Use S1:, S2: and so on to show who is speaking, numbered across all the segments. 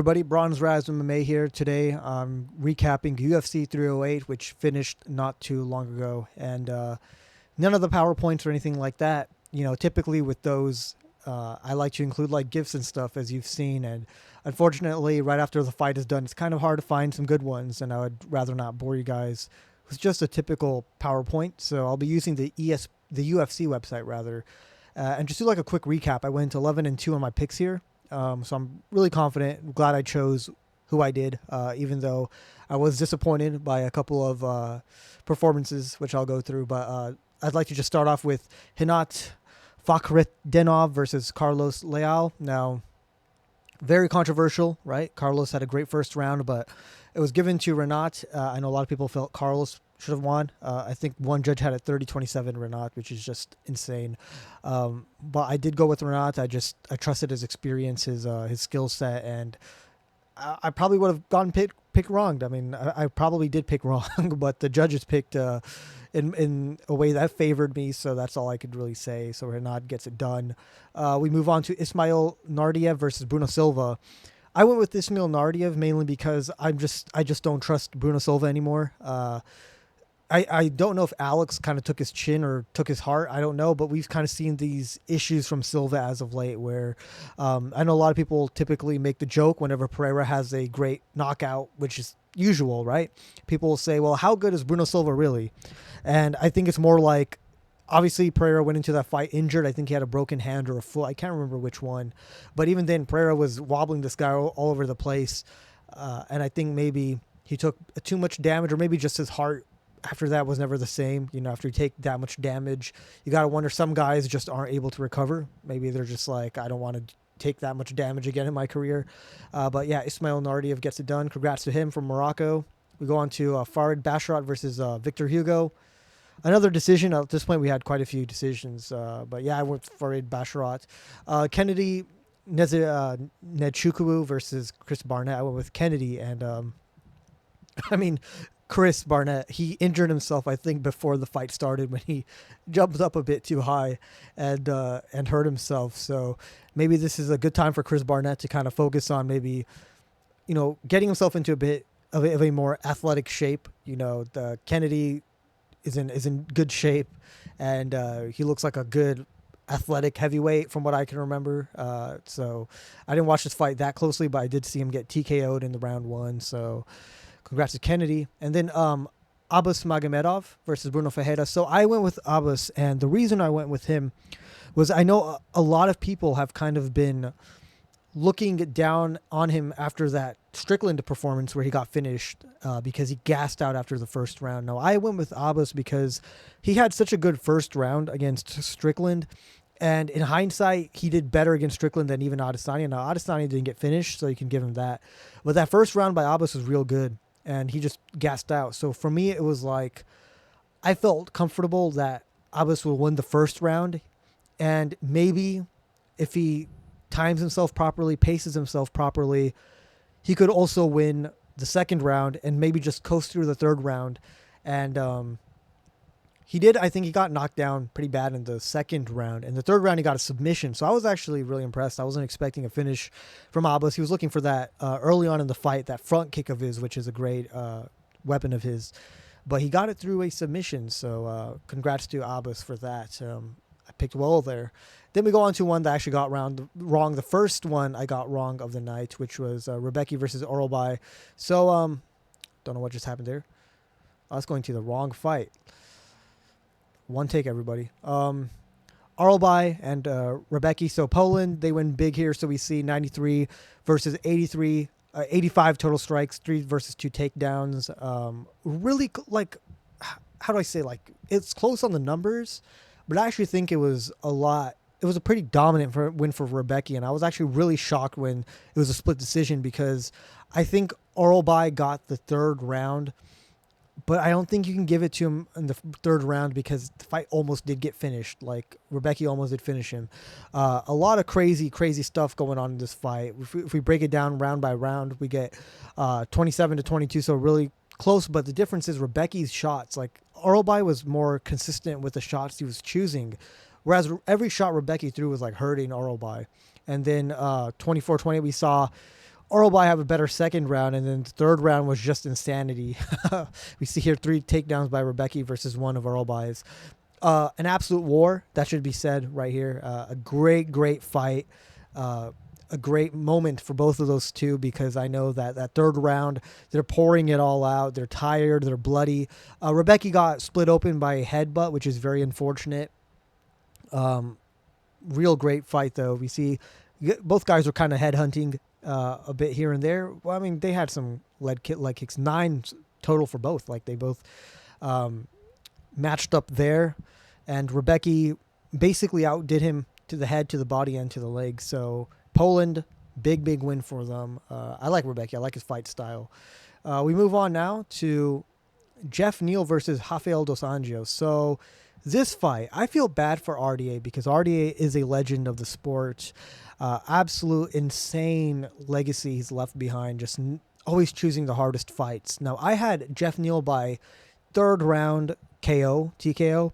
S1: Everybody, Bronze Raz MMA here. Today I'm recapping UFC 308, which finished not too long ago. And none of the PowerPoints or anything like that. You know, typically with those, I like to include like GIFs and stuff, as you've seen. And unfortunately, right after the fight is done, it's kind of hard to find some good ones. And I would rather not bore you guys with just a typical PowerPoint. So I'll be using the UFC website rather. And just do like a quick recap. I went 11-2 on my picks here. So I'm really confident. I'm glad I chose who I did, even though I was disappointed by a couple of performances, which I'll go through. But I'd like to just start off with Hinat Fakhretdinov versus Carlos Leal. Now, very controversial, right? Carlos had a great first round, but it was given to Renat. I know a lot of people felt Carlos should have won. I think one judge had it 30-27 Renat, which is just insane. But I did go with Renat. I trusted his experience, his skill set, and I probably would have gotten picked wrong. I mean, I probably did pick wrong, but the judges picked in a way that favored me, so that's all I could really say. So Renat gets it done. We move on to Ismail Nardiev versus Bruno Silva. I went with Ismail Nardiev mainly because I just don't trust Bruno Silva anymore. I don't know if Alex kind of took his chin or took his heart. I don't know, but we've kind of seen these issues from Silva as of late where I know a lot of people typically make the joke whenever Pereira has a great knockout, which is usual, right? People will say, well, how good is Bruno Silva really? And I think it's more like, obviously Pereira went into that fight injured. I think he had a broken hand or a foot. I can't remember which one. But even then, Pereira was wobbling this guy all over the place. And I think maybe he took too much damage, or maybe just his heart after that was never the same. You know, after you take that much damage, you got to wonder, some guys just aren't able to recover. Maybe they're just like, I don't want to take that much damage again in my career. But yeah, Ismail Nardiev gets it done. Congrats to him from Morocco. We go on to Farid Basharat versus Victor Hugo. Another decision. At this point, we had quite a few decisions. But yeah, I went with Farid Basharat. Kennedy Nechukwu versus Chris Barnett. I went with Kennedy. And I mean, Chris Barnett, he injured himself, I think, before the fight started when he jumped up a bit too high and hurt himself. So maybe this is a good time for Chris Barnett to kind of focus on maybe, you know, getting himself into a bit of a more athletic shape. You know, the Kennedy is in good shape, and he looks like a good athletic heavyweight from what I can remember. So I didn't watch this fight that closely, but I did see him get TKO'd in the round one. So congrats to Kennedy. And then Abbas Magomedov versus Bruno Ferreira. So I went with Abbas, and the reason I went with him was I know a lot of people have kind of been looking down on him after that Strickland performance where he got finished because he gassed out after the first round. Now, I went with Abbas because he had such a good first round against Strickland. And in hindsight, he did better against Strickland than even Adesanya. Now, Adesanya didn't get finished, so you can give him that. But that first round by Abbas was real good, and he just gassed out. So for me, it was like I felt comfortable that Abbas will win the first round. And maybe if he times himself properly, paces himself properly, he could also win the second round and maybe just coast through the third round. And he did. I think he got knocked down pretty bad in the second round. In the third round, he got a submission. So I was actually really impressed. I wasn't expecting a finish from Abbas. He was looking for that early on in the fight, that front kick of his, which is a great weapon of his. But he got it through a submission. So congrats to Abbas for that. I picked well there. Then we go on to one that I actually got wrong. The first one I got wrong of the night, which was Rebecca versus Orolbai. So don't know what just happened there. I was going to the wrong fight. One take, everybody. Arlby and Rebecca. So Poland, they win big here. So we see 93 versus 83, 85 total strikes, 3 versus 2 takedowns. Really, like, how do I say? Like, it's close on the numbers, but I actually think it was a lot. It was a pretty dominant win for Rebecca, and I was actually really shocked when it was a split decision because I think Arlby got the third round. But I don't think you can give it to him in the third round because the fight almost did get finished. Like, Rebecca almost did finish him. A lot of crazy stuff going on in this fight. If we break it down round by round, we get 27-22, so really close. But the difference is Rebecca's shots. Like, Arlby was more consistent with the shots he was choosing, whereas every shot Rebecca threw was, like, hurting Arlby. And then 24-20, we saw Holloway have a better second round, and then the third round was just insanity. We see here 3 takedowns by Rebecca versus 1 of Holloway's. An absolute war, that should be said right here. A great fight. A great moment for both of those two, because I know that third round, they're pouring it all out. They're tired. They're bloody. Rebecca got split open by a headbutt, which is very unfortunate. Real great fight, though. We see both guys were kind of headhunting a bit here and there. Well, I mean, they had some leg kicks, 9 total for both. Like, they both matched up there. And Rebecca basically outdid him to the head, to the body, and to the legs. So Poland, big win for them. I like Rebecca. I like his fight style. We move on now to Jeff Neal versus Rafael dos Anjos. So this fight, I feel bad for RDA, because RDA is a legend of the sport. Absolute insane legacy he's left behind, just always choosing the hardest fights. Now, I had Jeff Neal by third round TKO.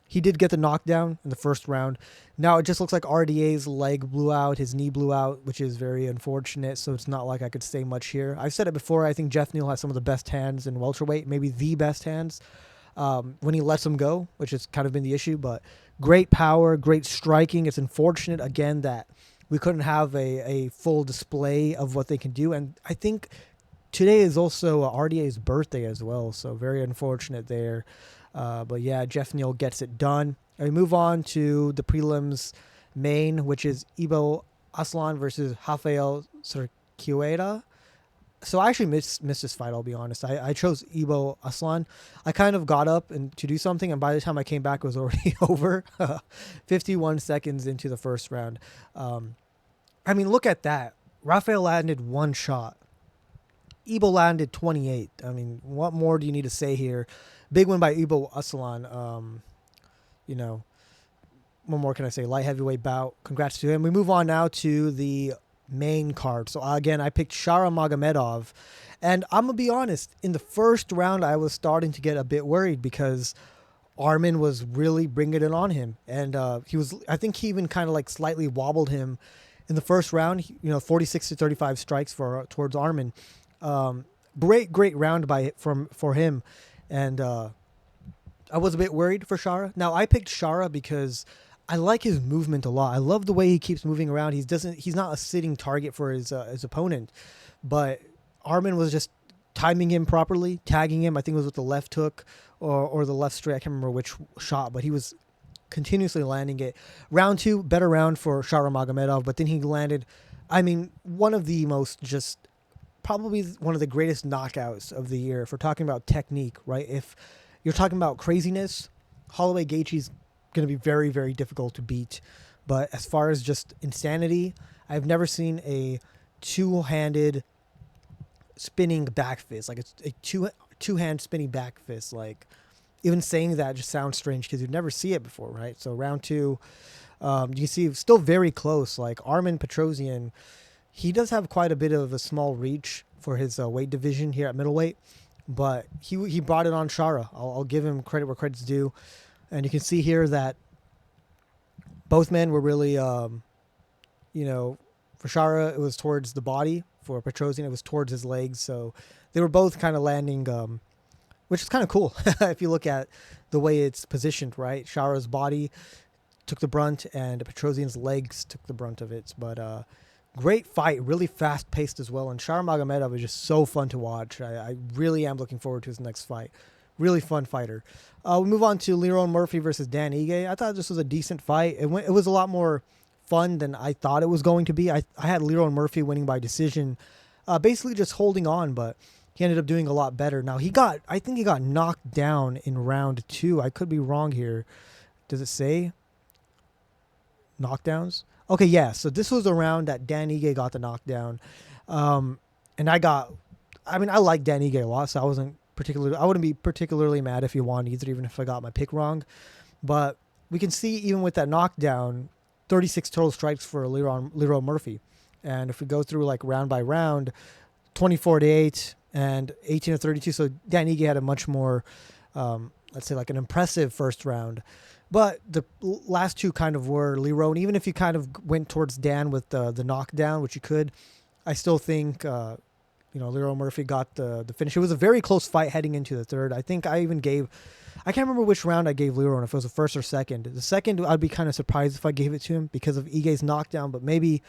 S1: He did get the knockdown in the first round. Now it just looks like RDA's leg blew out, his knee blew out, which is very unfortunate. So it's not like I could say much here. I've said it before. I think Jeff Neal has some of the best hands in welterweight, maybe the best hands when he lets them go, which has kind of been the issue. But great power, great striking. It's unfortunate, again, that we couldn't have a full display of what they can do. And I think today is also RDA's birthday as well. So very unfortunate there. But yeah, Jeff Neal gets it done. And we move on to the prelims main, which is Ibo Aslan versus Rafael Cerqueira. So I actually missed this fight, I'll be honest. I chose Ibo Aslan. I kind of got up to do something, and by the time I came back, it was already over. 51 seconds into the first round. I mean, look at that. Rafael landed 1 shot. Ibo landed 28. I mean, what more do you need to say here? Big win by Ibo Aslan. What more can I say? Light heavyweight bout. Congrats to him. We move on now to the main card. So again, I picked Shara Magomedov. And I'm going to be honest, in the first round, I was starting to get a bit worried, because Arman was really bringing it on him. And I think he even kind of like slightly wobbled him in the first round. 46-35 strikes towards Arman. Great round for him. And I was a bit worried for Shara. Now, I picked Shara because I like his movement a lot. I love the way he keeps moving around. He's not a sitting target for his opponent. But Arman was just timing him properly, tagging him. I think it was with the left hook or the left straight. I can't remember which shot, but he was continuously landing it. Round 2, better round for Shara Magomedov, but then he landed, one of the probably one of the greatest knockouts of the year. If we're talking about technique, right? If you're talking about craziness, Holloway Gaethje's going to be very, very difficult to beat. But as far as just insanity, I've never seen a two-handed spinning back fist, like it's a two-hand spinning back fist. Like, even saying that just sounds strange because you'd never see it before, right? So round 2, you can see still very close. Like Arman Petrosyan, he does have quite a bit of a small reach for his weight division here at middleweight, but he brought it on Shara. I'll give him credit where credit's due. And you can see here that both men were really, for Shara, it was towards the body. For Petrosyan, it was towards his legs. So they were both kind of landing, which is kind of cool if you look at the way it's positioned, right? Shara's body took the brunt and Petrosyan's legs took the brunt of it. But great fight, really fast-paced as well. And Shara Magomedov is just so fun to watch. I really am looking forward to his next fight. Really fun fighter. We move on to Lerone Murphy versus Dan Ige. I thought this was a decent fight. It was a lot more fun than I thought it was going to be. I had Lerone Murphy winning by decision, basically just holding on, but he ended up doing a lot better. Now, I think he got knocked down in round 2. I could be wrong here. Does it say knockdowns? Okay, yeah. So this was the round that Dan Ige got the knockdown. And I like Dan Ige a lot, so I wouldn't be particularly mad if he won either, even if I got my pick wrong. But we can see even with that knockdown, 36 total strikes for Lerone Murphy. And if we go through like round by round, 24-8 and 18-32. So Dan Ige had a much more, let's say like an impressive first round. But the last two kind of were Lerone. Even if you kind of went towards Dan with the knockdown, which you could, I still think Leroy Murphy got the finish. It was a very close fight heading into the third. I think I can't remember which round I gave Leroy, if it was the first or second. The second, I'd be kind of surprised if I gave it to him because of Ige's knockdown, but maybe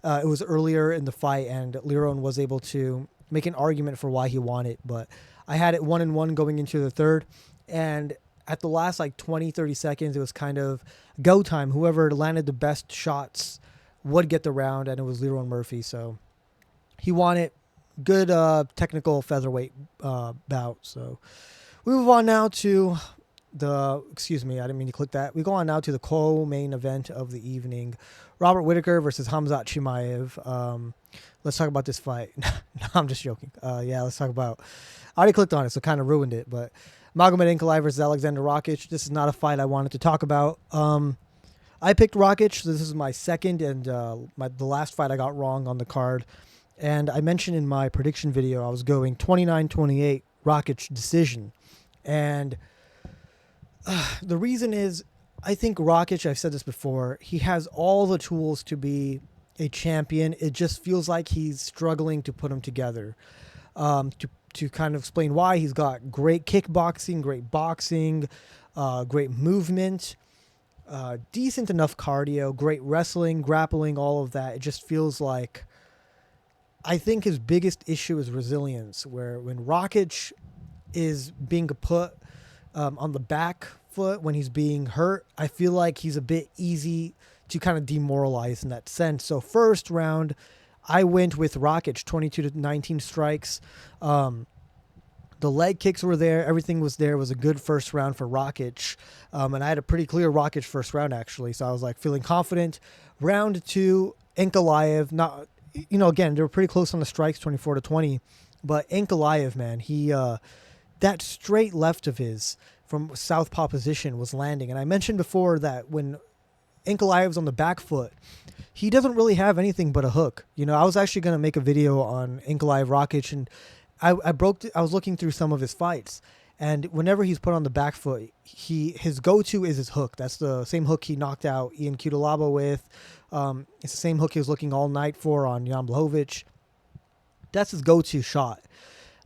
S1: it was earlier in the fight and Leroy was able to make an argument for why he won it. But I had it 1-1 going into the third, and at the last 20, 30 seconds, it was kind of go time. Whoever landed the best shots would get the round, and it was Leroy Murphy. So he won it. Good technical featherweight bout. So we move on now to excuse me, I didn't mean to click that. We go on now to the co-main event of the evening. Robert Whittaker versus Khamzat Chimaev. Let's talk about this fight. No, I'm just joking. Let's talk about... I already clicked on it, so kind of ruined it, but Magomed Ankalaev versus Alexander Rakic. This is not a fight I wanted to talk about. I picked Rakic. So this is my second and the last fight I got wrong on the card. And I mentioned in my prediction video I was going 29-28 Rakic decision. And the reason is I think Rakic, I've said this before, he has all the tools to be a champion. It just feels like he's struggling to put them together. To kind of explain why, he's got great kickboxing, great boxing, great movement, decent enough cardio, great wrestling, grappling, all of that. It just feels like, I think his biggest issue is resilience, where when Rakic is being put on the back foot, when he's being hurt, I feel like he's a bit easy to kind of demoralize in that sense. So first round, I went with Rakic, 22-19 strikes. The leg kicks were there. Everything was there. It was a good first round for Rakic. And I had a pretty clear Rakic first round, actually. So I was feeling confident. Round two, Ankalaev. Not, again, they were pretty close on the strikes, 24-20. But Ankalaev, man, he that straight left of his from southpaw position was landing. And I mentioned before that when Ankalaev's on the back foot, he doesn't really have anything but a hook. I was actually going to make a video on Ankalaev Rakic, and I was looking through some of his fights, and whenever he's put on the back foot, his go-to is his hook. That's the same hook he knocked out Ian Cutelaba with. It's the same hook he was looking all night for on Jan Blachowicz. That's his go-to shot.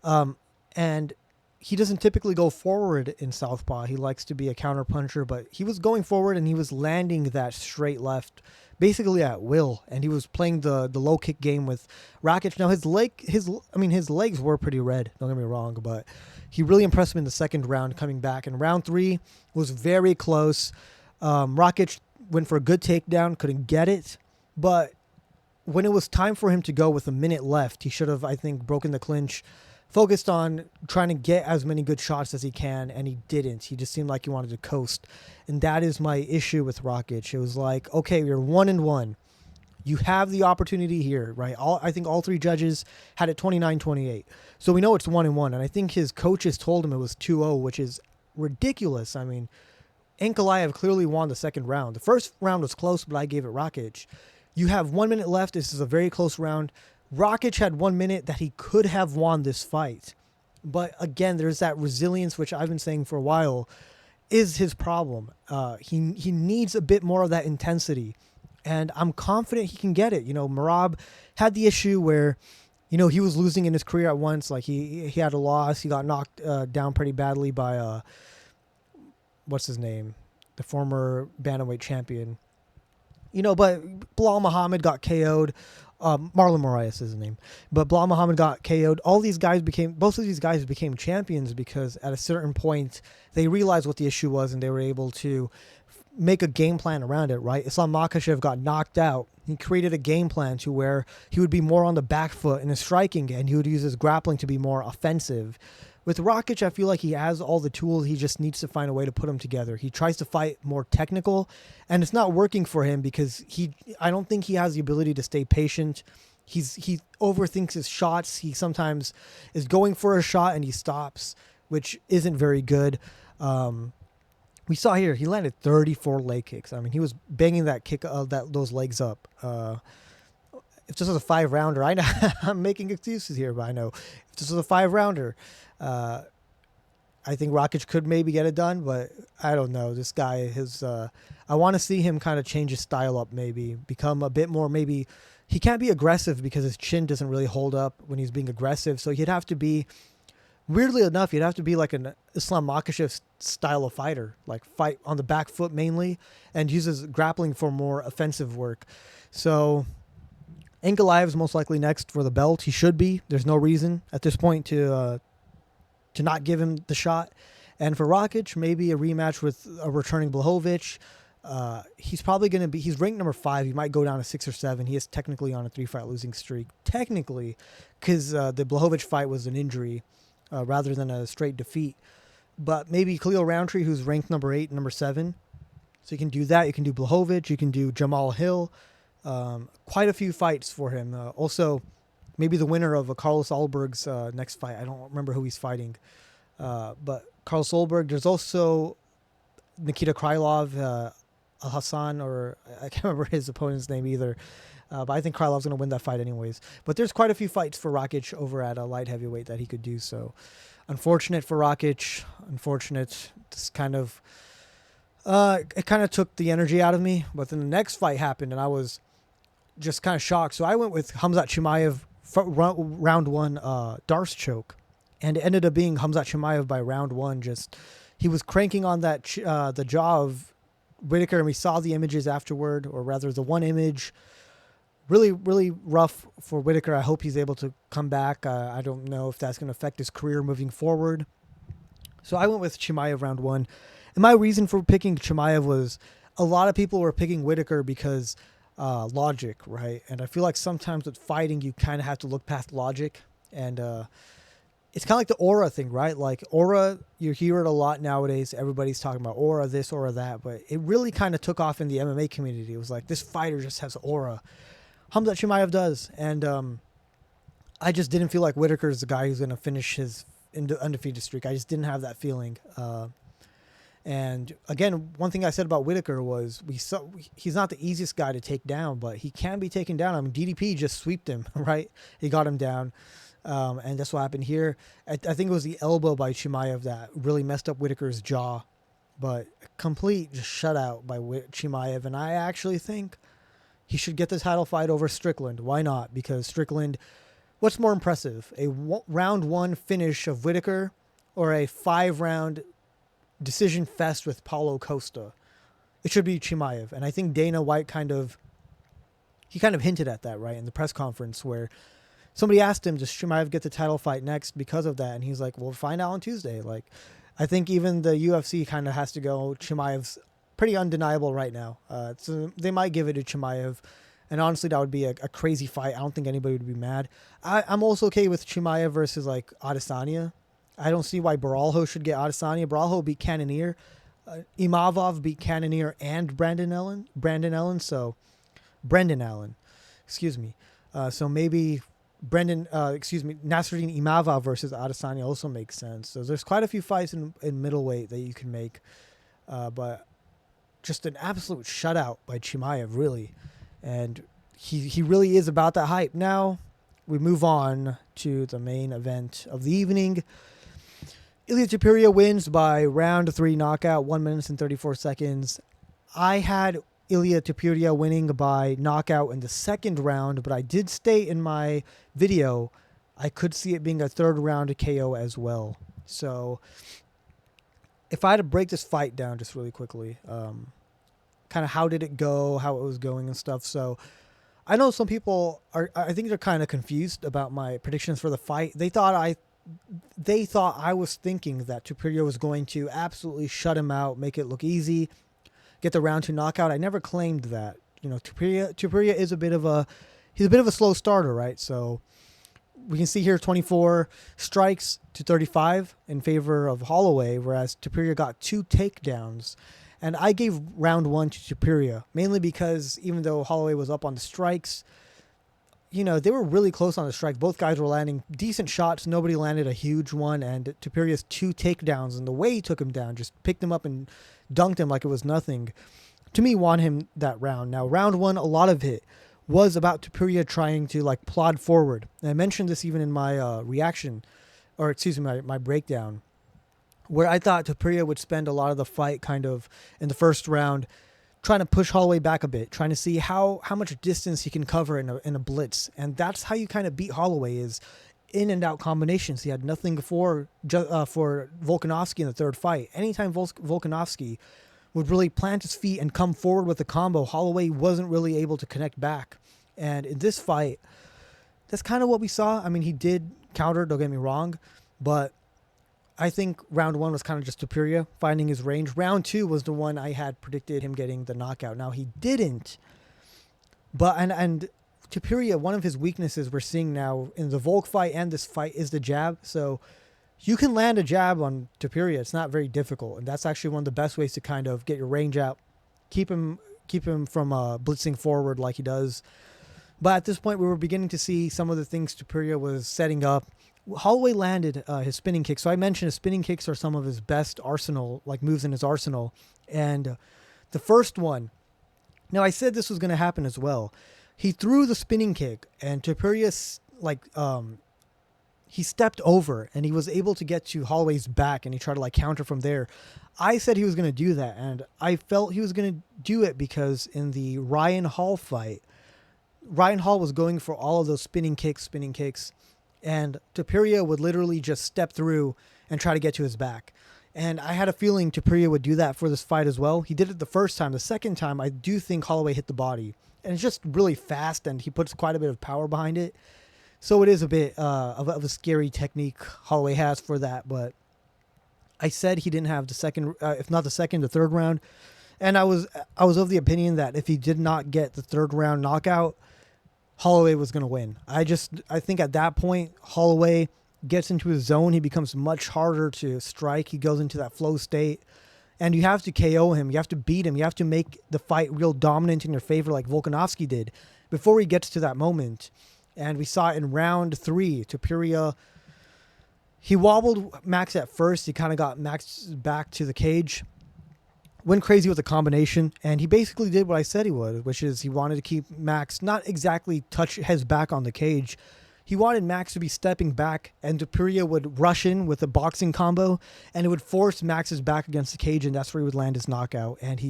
S1: And he doesn't typically go forward in southpaw. He likes to be a counter puncher, but he was going forward and he was landing that straight left basically at will, and he was playing the low kick game with Rakic. Now his legs were pretty red, don't get me wrong, but he really impressed me in the second round coming back. And round three was very close. Rakic went for a good takedown, couldn't get it, but when it was time for him to go with a minute left, he should have, I think, broken the clinch, focused on trying to get as many good shots as he can, and he didn't. He just seemed like he wanted to coast. And that is my issue with Rakic. It was like, okay, you're 1-1. You have the opportunity here, right? I think all three judges had it 29-28. So we know it's 1-1. And I think his coaches told him it was 2-0, which is ridiculous. I mean, Ankalaev clearly won the second round. The first round was close, but I gave it Rakic. You have 1 minute left. This is a very close round. Rakic had 1 minute that he could have won this fight. But again, there's that resilience, which I've been saying for a while, is his problem. He needs a bit more of that intensity. And I'm confident he can get it. Merab had the issue where, he was losing in his career at once. Like he had a loss. He got knocked down pretty badly by, what's his name? The former bantamweight champion. But Bilal Muhammad got KO'd. Marlon Moraes is his name. But Bilal Muhammad got KO'd. Both of these guys became champions because at a certain point, they realized what the issue was and they were able to make a game plan around it, right? Islam Makhachev got knocked out. He created a game plan to where he would be more on the back foot in his striking and he would use his grappling to be more offensive. With Rakic, I feel like he has all the tools. He just needs to find a way to put them together. He tries to fight more technical, and it's not working for him because I don't think he has the ability to stay patient. He overthinks his shots. He sometimes is going for a shot and he stops, which isn't very good. We saw here he landed 34 leg kicks. I mean, he was banging that kick those legs up. If this was a 5-rounder, I know I'm making excuses here, but I know if this was a 5-rounder, I think Rakic could maybe get it done, but I don't know. This guy I want to see him kind of change his style up, maybe become a bit more, maybe he can't be aggressive because his chin doesn't really hold up when he's being aggressive. So he'd have to be, weirdly enough, he'd have to be like an Islam Makhachev style of fighter, like fight on the back foot mainly, and uses grappling for more offensive work. So Ankalaev is most likely next for the belt. He should be. There's no reason at this point to not give him the shot. And for Rakic, maybe a rematch with a returning Blachowicz. He's probably going to be, he's ranked number 5. He might go down to 6 or 7. He is technically on a 3-fight losing streak. Technically, because the Blachowicz fight was an injury rather than a straight defeat. But maybe Khalil Roundtree, who's ranked number 8 and number 7. So you can do that. You can do Blachowicz. You can do Jamal Hill. Quite a few fights for him. Also, maybe the winner of Carlos Ulberg's next fight. I don't remember who he's fighting. But Carlos Ulberg. There's also Nikita Krylov, Hassan, or I can't remember his opponent's name either. But I think Krylov's going to win that fight anyways. But there's quite a few fights for Rakic over at a light heavyweight that he could do. So unfortunate for Rakic. Unfortunate. This kind of, it kind of took the energy out of me. But then the next fight happened and I was just kind of shocked. So I went with Khamzat Chimaev round 1 Darce choke. And it ended up being Khamzat Chimaev by round 1. Just, he was cranking on that the jaw of Whittaker, and we saw the images afterward, or rather the one image. Really, really rough for Whittaker. I hope he's able to come back. I don't know if that's going to affect his career moving forward. So I went with Chimaev round 1. And my reason for picking Chimaev was a lot of people were picking Whittaker because logic, right? And I feel like sometimes with fighting, you kind of have to look past logic. And it's kind of like the aura thing, right? Like aura, you hear it a lot nowadays. Everybody's talking about aura, this, aura, that. But it really kind of took off in the MMA community. It was like, this fighter just has aura. Khamzat Chimaev does. And I just didn't feel like Whittaker is the guy who's going to finish his undefeated streak. I just didn't have that feeling. And again, one thing I said about Whittaker was he's not the easiest guy to take down, but he can be taken down. I mean, DDP just sweeped him, right? He got him down. And that's what happened here. I think it was the elbow by Chimaev that really messed up Whittaker's jaw. But complete just shutout by Chimaev. And I actually think he should get the title fight over Strickland. Why not? Because Strickland, what's more impressive? A round 1 finish of Whittaker or a 5-round decision fest with Paulo Costa? It should be Chimaev. And I think Dana White kind of hinted at that, right, in the press conference where somebody asked him, does Chimaev get the title fight next because of that? And he's like, we'll find out on Tuesday. Like, I think even the UFC kind of has to go, Chimaev's pretty undeniable right now. So they might give it to Chimaev. And honestly, that would be a crazy fight. I don't think anybody would be mad. I'm also okay with Chimaev versus like Adesanya. I don't see why Baralho should get Adesanya. Baralho beat Cannonier. Imavov beat Cannonier and Brendan Allen. Excuse me. So maybe Nasruddin Imavov versus Adesanya also makes sense. So there's quite a few fights in middleweight that you can make. But just an absolute shutout by Chimaev, really. And he really is about that hype. Now we move on to the main event of the evening. Ilia Topuria wins by round 3 knockout, 1 minute and 34 seconds. I had Ilia Topuria winning by knockout in the second round, but I did state in my video I could see it being a 3rd round KO as well. So if I had to break this fight down just really quickly, kind of how did it go, how it was going and stuff. So I know some people I think they're kind of confused about my predictions for the fight. They thought I was thinking that Topuria was going to absolutely shut him out, make it look easy, get the round 2 knockout. I never claimed that. You know, Topuria is a bit of a slow starter, right? So we can see here 24 strikes to 35 in favor of Holloway, whereas Topuria got 2 takedowns. And I gave round 1 to Topuria, mainly because even though Holloway was up on the strikes, you know, they were really close on the strike. Both guys were landing decent shots. Nobody landed a huge one. And Topuria's 2 takedowns and the way he took him down, just picked him up and dunked him like it was nothing, to me, won him that round. Now, round 1, a lot of it was about Topuria trying to like plod forward. And I mentioned this even in my my breakdown, where I thought Topuria would spend a lot of the fight kind of in the first round trying to push Holloway back a bit, trying to see how much distance he can cover in a blitz. And that's how you kind of beat Holloway, is in and out combinations. He had nothing for Volkanovski in the third fight. Anytime Volkanovski would really plant his feet and come forward with a combo, Holloway wasn't really able to connect back. And in this fight, that's kind of what we saw. I mean, he did counter, don't get me wrong, but I think round 1 was kind of just Topuria finding his range. Round 2 was the one I had predicted him getting the knockout. Now, he didn't. But, and Topuria, one of his weaknesses we're seeing now in the Volk fight and this fight is the jab. So you can land a jab on Topuria. It's not very difficult. And that's actually one of the best ways to kind of get your range out, keep him from blitzing forward like he does. But at this point, we were beginning to see some of the things Topuria was setting up. Holloway landed his spinning kick. So I mentioned his spinning kicks are some of his best arsenal, like moves in his arsenal. And the first one, now I said this was going to happen as well. He threw the spinning kick and Topuria, he stepped over and he was able to get to Holloway's back and he tried to counter from there. I said he was going to do that, and I felt he was going to do it because in the Ryan Hall fight, Ryan Hall was going for all of those spinning kicks, and Topuria would literally just step through and try to get to his back. And I had a feeling Topuria would do that for this fight as well. He did it the first time. The second time, I do think Holloway hit the body. And it's just really fast, and he puts quite a bit of power behind it. So it is a bit of a scary technique Holloway has for that. But I said he didn't have the second, if not the second, the third round. And I was of the opinion that if he did not get the third round knockout, Holloway was going to win. I think at that point, Holloway gets into his zone. He becomes much harder to strike. He goes into that flow state. And you have to KO him. You have to beat him. You have to make the fight real dominant in your favor like Volkanovski did before he gets to that moment. And we saw it in round 3. Topuria, he wobbled Max at first. He kind of got Max back to the cage. Went crazy with the combination, and he basically did what I said he would, which is he wanted to keep Max not exactly touch his back on the cage. He wanted Max to be stepping back, and Topuria would rush in with a boxing combo, and it would force Max's back against the cage, and that's where he would land his knockout. And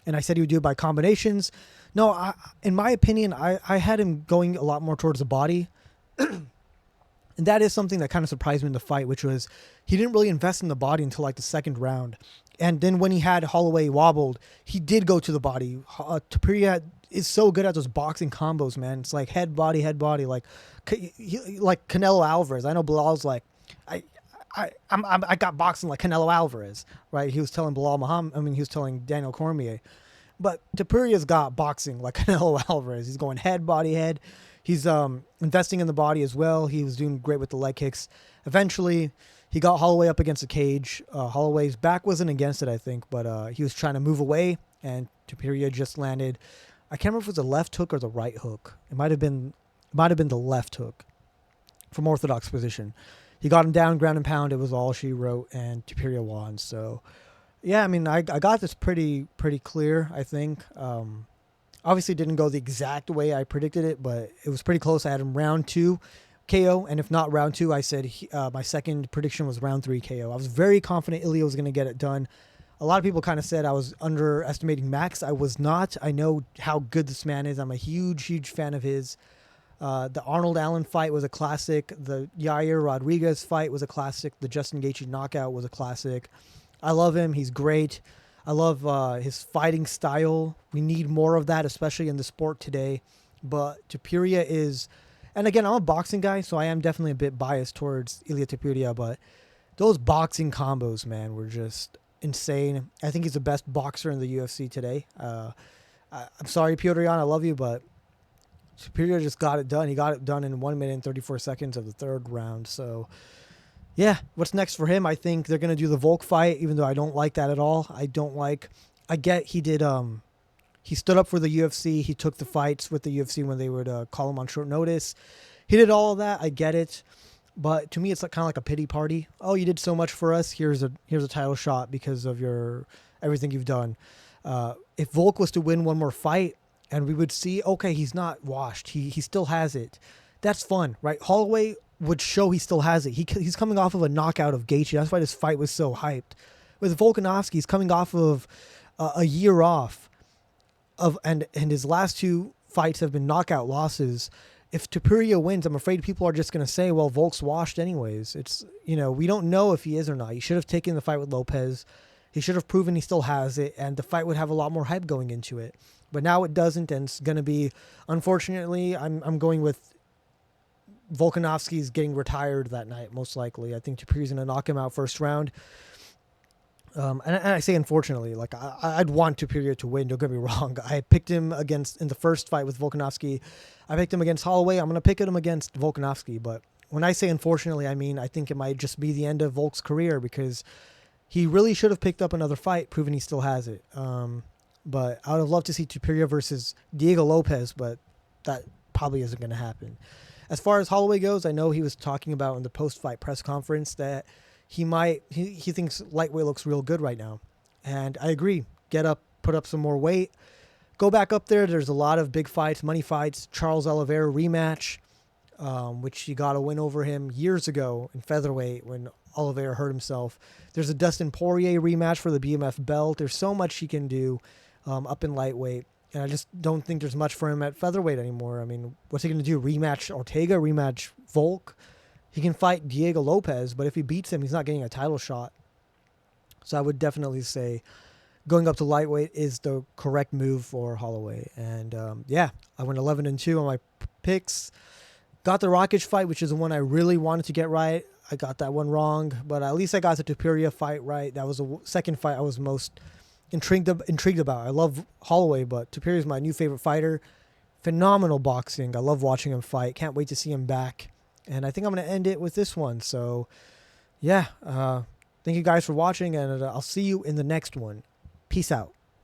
S1: I said he would do it by combinations. No, in my opinion, I had him going a lot more towards the body. And that is something that kind of surprised me in the fight, which was he didn't really invest in the body until the second round. And then when he had Holloway wobbled, he did go to the body. Topuria is so good at those boxing combos, man. It's like head, body, like Canelo Alvarez. I know Bilal's like, I got boxing like Canelo Alvarez, right? He was telling he was telling Daniel Cormier. But Topuria's got boxing like Canelo Alvarez. He's going head, body, head. He's investing in the body as well. He was doing great with the leg kicks. Eventually, he got Holloway up against the cage. Holloway's back wasn't against it, I think, but he was trying to move away, and Topuria just landed. I can't remember if it was the left hook or the right hook. It might have been the left hook from orthodox position. He got him down, ground and pound. It was all she wrote, and Topuria won. So, yeah, I mean, I got this pretty clear, I think. Obviously, didn't go the exact way I predicted it, but it was pretty close. I had him round 2 KO, and if not round 2, I said my second prediction was round 3 KO. I was very confident Ilia was going to get it done. A lot of people kind of said I was underestimating Max. I was not. I know how good this man is. I'm a huge fan of his. The Arnold Allen fight was a classic. The Yair Rodriguez fight was a classic. The Justin Gaethje knockout was a classic. I love him. He's great. I love his fighting style. We need more of that, especially in the sport today. But Topuria is... And again, I'm a boxing guy, so I am definitely a bit biased towards Ilia Topuria, but those boxing combos, man, were just insane. I think he's the best boxer in the UFC today. I'm sorry, Petr Yan, I love you, but Topuria just got it done. He got it done in 1 minute and 34 seconds of the third round. So, yeah, what's next for him? I think they're going to do the Volk fight, even though I don't like that at all. I get he did... He stood up for the UFC. He took the fights with the UFC when they would call him on short notice. He did all of that. I get it. But to me, it's kind of like a pity party. Oh, you did so much for us. Here's a title shot because of everything you've done. If Volk was to win one more fight and we would see, okay, he's not washed. He still has it. That's fun, right? Holloway would show he still has it. He's coming off of a knockout of Gaethje. That's why this fight was so hyped. With Volkanovski, he's coming off of a year off. and his last two fights have been knockout losses. If Topuria wins, I'm afraid people are just going to say, well, Volk's washed anyways. It's, we don't know if he is or not. He should have taken the fight with Lopez. He should have proven he still has it, and the fight would have a lot more hype going into it. But now it doesn't, and it's going to be, unfortunately, I'm going with Volkanovski's getting retired that night, most likely. I think Topuria's going to knock him out first round. And I say unfortunately, like I'd want Topuria to win. Don't get me wrong. I picked him in the first fight with Volkanovski. I picked him against Holloway. I'm going to pick him against Volkanovski. But when I say unfortunately, I mean I think it might just be the end of Volk's career because he really should have picked up another fight, proving he still has it. But I would have loved to see Topuria versus Diego Lopez, but that probably isn't going to happen. As far as Holloway goes, I know he was talking about in the post-fight press conference that he thinks lightweight looks real good right now. And I agree. Get up, put up some more weight. Go back up there. There's a lot of big fights, money fights. Charles Oliveira rematch, which he got a win over him years ago in featherweight when Oliveira hurt himself. There's a Dustin Poirier rematch for the BMF belt. There's so much he can do up in lightweight. And I just don't think there's much for him at featherweight anymore. I mean, what's he going to do? Rematch Ortega? Rematch Volk? He can fight Diego Lopez, but if he beats him, he's not getting a title shot. So I would definitely say going up to lightweight is the correct move for Holloway. And I went 11-2 on my picks. Got the Rakic fight, which is the one I really wanted to get right. I got that one wrong, but at least I got the Topuria fight right. That was the second fight I was most intrigued about. I love Holloway, but Topuria is my new favorite fighter. Phenomenal boxing. I love watching him fight. Can't wait to see him back. And I think I'm going to end it with this one. So, thank you guys for watching, and I'll see you in the next one. Peace out.